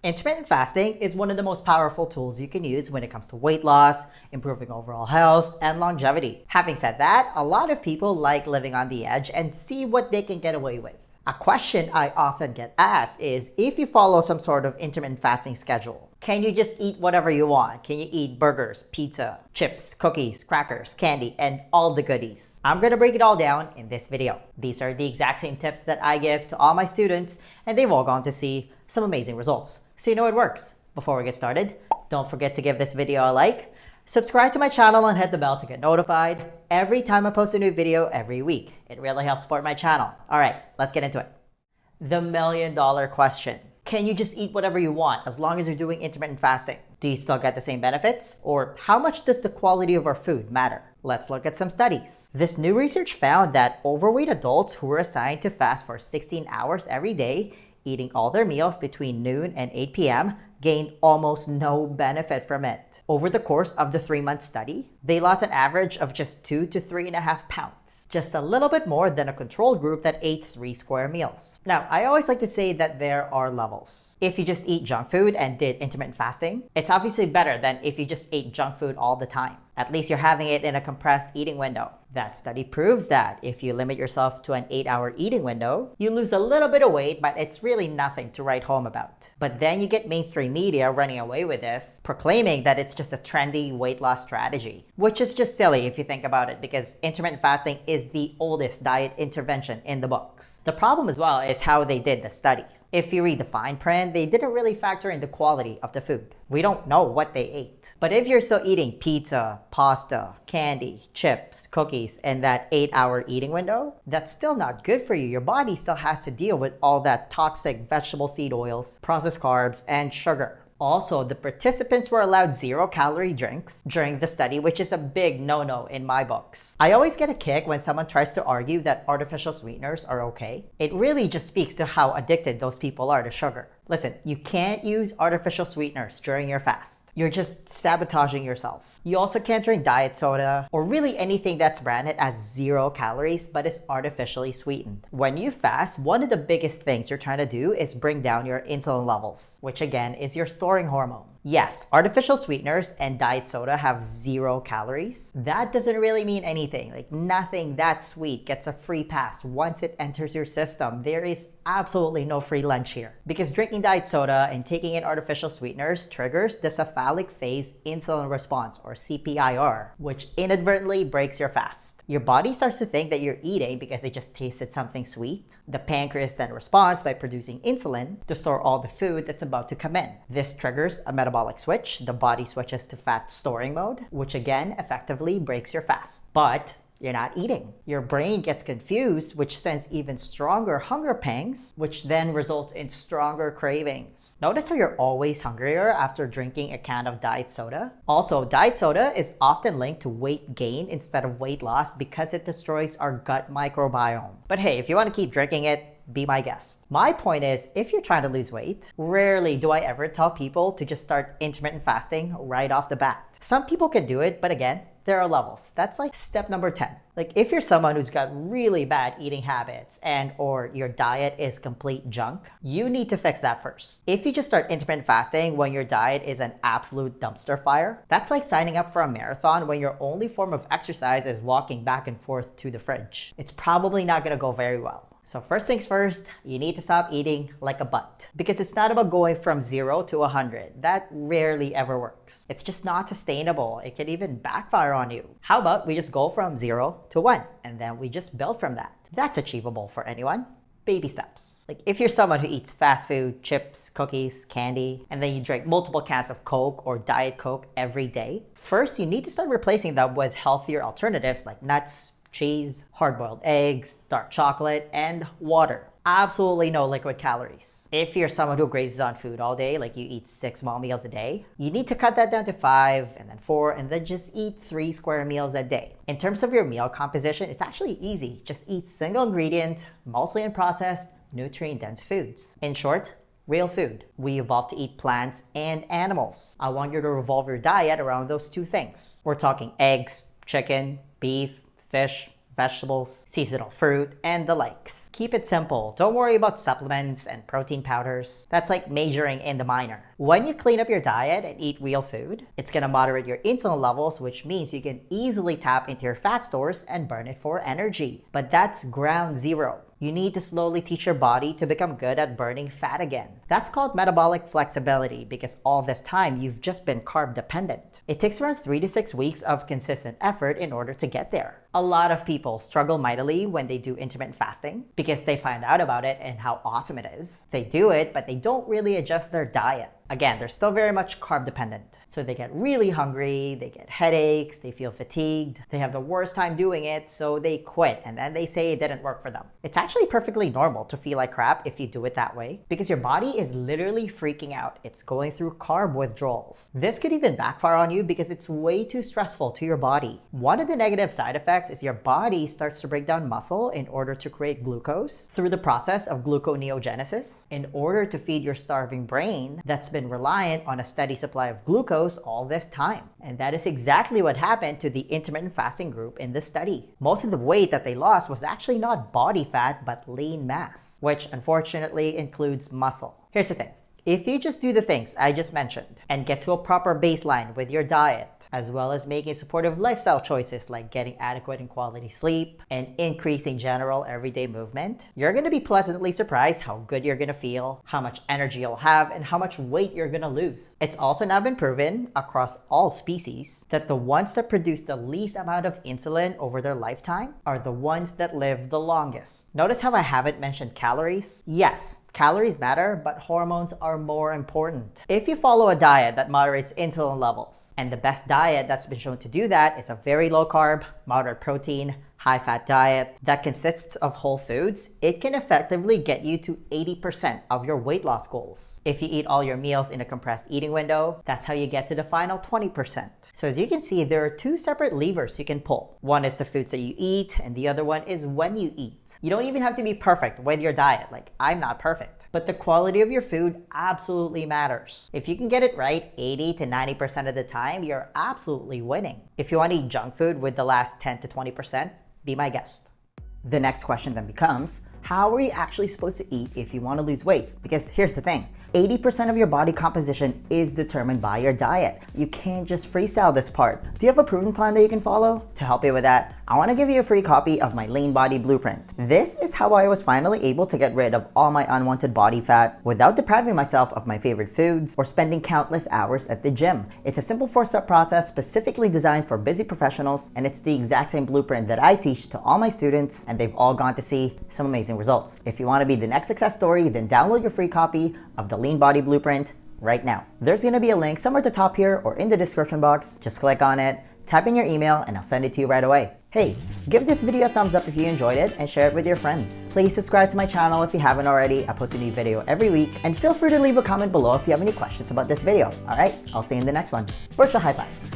Intermittent fasting is one of the most powerful tools you can use when it comes to weight loss, improving overall health, and longevity. Having said that, a lot of people like living on the edge and see what they can get away with. A question I often get asked is if you follow some sort of intermittent fasting schedule, can you just eat whatever you want? Can you eat burgers, pizza, chips, cookies, crackers, candy, and all the goodies? I'm gonna break it all down in this video. These are the exact same tips that I give to all my students, and they've all gone to see some amazing results. So you know it works. Before we get started, don't forget to give this video a like, subscribe to my channel, and hit the bell to get notified every time I post a new video every week. It really helps support my channel. All right, let's get into it. The million-dollar question. Can you just eat whatever you want as long as you're doing intermittent fasting? Do you still get the same benefits? Or how much does the quality of our food matter? Let's look at some studies. This new research found that overweight adults who were assigned to fast for 16 hours every day, eating all their meals between noon and 8 p.m., gained almost no benefit from it. Over the course of the 3-month study, they lost an average of just 2 to 3.5 pounds, just a little bit more than a control group that ate 3 square meals. Now, I always like to say that there are levels. If you just eat junk food and did intermittent fasting, it's obviously better than if you just ate junk food all the time. At least you're having it in a compressed eating window. That study proves that if you limit yourself to an 8-hour eating window, you lose a little bit of weight, but it's really nothing to write home about. But then you get mainstream media running away with this, proclaiming that it's just a trendy weight loss strategy, which is just silly if you think about it, because intermittent fasting is the oldest diet intervention in the books. The problem as well is how they did the study. If you read the fine print, they didn't really factor in the quality of the food. We don't know what they ate. But if you're still eating pizza, pasta, candy, chips, cookies, and that 8-hour eating window, that's still not good for you. Your body still has to deal with all that toxic vegetable seed oils, processed carbs, and sugar. Also, the participants were allowed 0-calorie drinks during the study, which is a big no-no in my books. I always get a kick when someone tries to argue that artificial sweeteners are okay. It really just speaks to how addicted those people are to sugar. Listen, you can't use artificial sweeteners during your fast. You're just sabotaging yourself. You also can't drink diet soda or really anything that's branded as 0 calories but is artificially sweetened. When you fast, one of the biggest things you're trying to do is bring down your insulin levels, which again is your storing hormone. Yes, artificial sweeteners and diet soda have 0 calories. That doesn't really mean anything. Like nothing that sweet gets a free pass once it enters your system. There is absolutely no free lunch here. Because drinking diet soda and taking in artificial sweeteners triggers the cephalic phase insulin response, or CPIR, which inadvertently breaks your fast. Your body starts to think that you're eating because it just tasted something sweet. The pancreas then responds by producing insulin to store all the food that's about to come in. This triggers a metabolic switch. The body switches to fat storing mode, which again effectively breaks your fast. But you're not eating. Your brain gets confused, which sends even stronger hunger pangs, which then results in stronger cravings. Notice how you're always hungrier after drinking a can of diet soda? Also, diet soda is often linked to weight gain instead of weight loss because it destroys our gut microbiome. But hey, if you want to keep drinking it, be my guest. My point is, if you're trying to lose weight, rarely do I ever tell people to just start intermittent fasting right off the bat. Some people can do it, but again, there are levels. That's like step number 10. Like if you're someone who's got really bad eating habits or your diet is complete junk, you need to fix that first. If you just start intermittent fasting when your diet is an absolute dumpster fire, that's like signing up for a marathon when your only form of exercise is walking back and forth to the fridge. It's probably not gonna go very well. So first things first, you need to stop eating like a butt. Because it's not about going from 0 to 100. That rarely ever works. It's just not sustainable. It can even backfire on you. How about we just go from 0 to 1 and then we just build from that? That's achievable for anyone. Baby steps. Like if you're someone who eats fast food, chips, cookies, candy, and then you drink multiple cans of Coke or Diet Coke every day, first you need to start replacing them with healthier alternatives like nuts, cheese, hard-boiled eggs, dark chocolate, and water. Absolutely no liquid calories. If you're someone who grazes on food all day, like you eat 6 small meals a day, you need to cut that down to 5 and then 4 and then just eat 3 square meals a day. In terms of your meal composition, it's actually easy. Just eat single ingredient, mostly unprocessed, nutrient-dense foods. In short, real food. We evolved to eat plants and animals. I want you to revolve your diet around those 2 things. We're talking eggs, chicken, beef, fish, vegetables, seasonal fruit, and the likes. Keep it simple. Don't worry about supplements and protein powders. That's like majoring in the minor. When you clean up your diet and eat real food, it's gonna moderate your insulin levels, which means you can easily tap into your fat stores and burn it for energy. But that's ground zero. You need to slowly teach your body to become good at burning fat again. That's called metabolic flexibility because all this time you've just been carb dependent. It takes around 3 to 6 weeks of consistent effort in order to get there. A lot of people struggle mightily when they do intermittent fasting because they find out about it and how awesome it is. They do it, but they don't really adjust their diet. Again, they're still very much carb dependent. So they get really hungry, they get headaches, they feel fatigued, they have the worst time doing it, so they quit and then they say it didn't work for them. It's actually perfectly normal to feel like crap if you do it that way because your body is literally freaking out. It's going through carb withdrawals. This could even backfire on you because it's way too stressful to your body. One of the negative side effects is your body starts to break down muscle in order to create glucose through the process of gluconeogenesis in order to feed your starving brain that's been reliant on a steady supply of glucose all this time. And that is exactly what happened to the intermittent fasting group in this study. Most of the weight that they lost was actually not body fat, but lean mass, which unfortunately includes muscle. Here's the thing. If you just do the things I just mentioned and get to a proper baseline with your diet, as well as making supportive lifestyle choices like getting adequate and quality sleep and increasing general everyday movement, you're going to be pleasantly surprised how good you're going to feel, how much energy you'll have, and how much weight you're going to lose. It's also now been proven across all species that the ones that produce the least amount of insulin over their lifetime are the ones that live the longest. Notice how I haven't mentioned calories? Yes. Calories matter, but hormones are more important. If you follow a diet that moderates insulin levels, and the best diet that's been shown to do that is a very low carb, moderate protein, high fat diet that consists of whole foods, it can effectively get you to 80% of your weight loss goals. If you eat all your meals in a compressed eating window, that's how you get to the final 20%. So as you can see, there are two separate levers you can pull. One is the foods that you eat, and the other one is when you eat. You don't even have to be perfect with your diet. Like, I'm not perfect. But the quality of your food absolutely matters. If you can get it right 80 to 90% of the time, you're absolutely winning. If you want to eat junk food with the last 10 to 20%, be my guest. The next question then becomes, how are you actually supposed to eat if you want to lose weight? Because here's the thing. 80% of your body composition is determined by your diet. You can't just freestyle this part. Do you have a proven plan that you can follow? To help you with that, I want to give you a free copy of my Lean Body Blueprint. This is how I was finally able to get rid of all my unwanted body fat without depriving myself of my favorite foods or spending countless hours at the gym. It's a simple 4-step process specifically designed for busy professionals, and it's the exact same blueprint that I teach to all my students, and they've all gone to see some amazing results. If you want to be the next success story, then download your free copy of the Lean Body Blueprint right now. There's going to be a link somewhere at the top here or in the description box. Just click on it, type in your email, and I'll send it to you right away. Hey, give this video a thumbs up if you enjoyed it and share it with your friends. Please subscribe to my channel if you haven't already. I post a new video every week, and feel free to leave a comment below if you have any questions about this video. Alright, I'll see you in the next one. Virtual high five.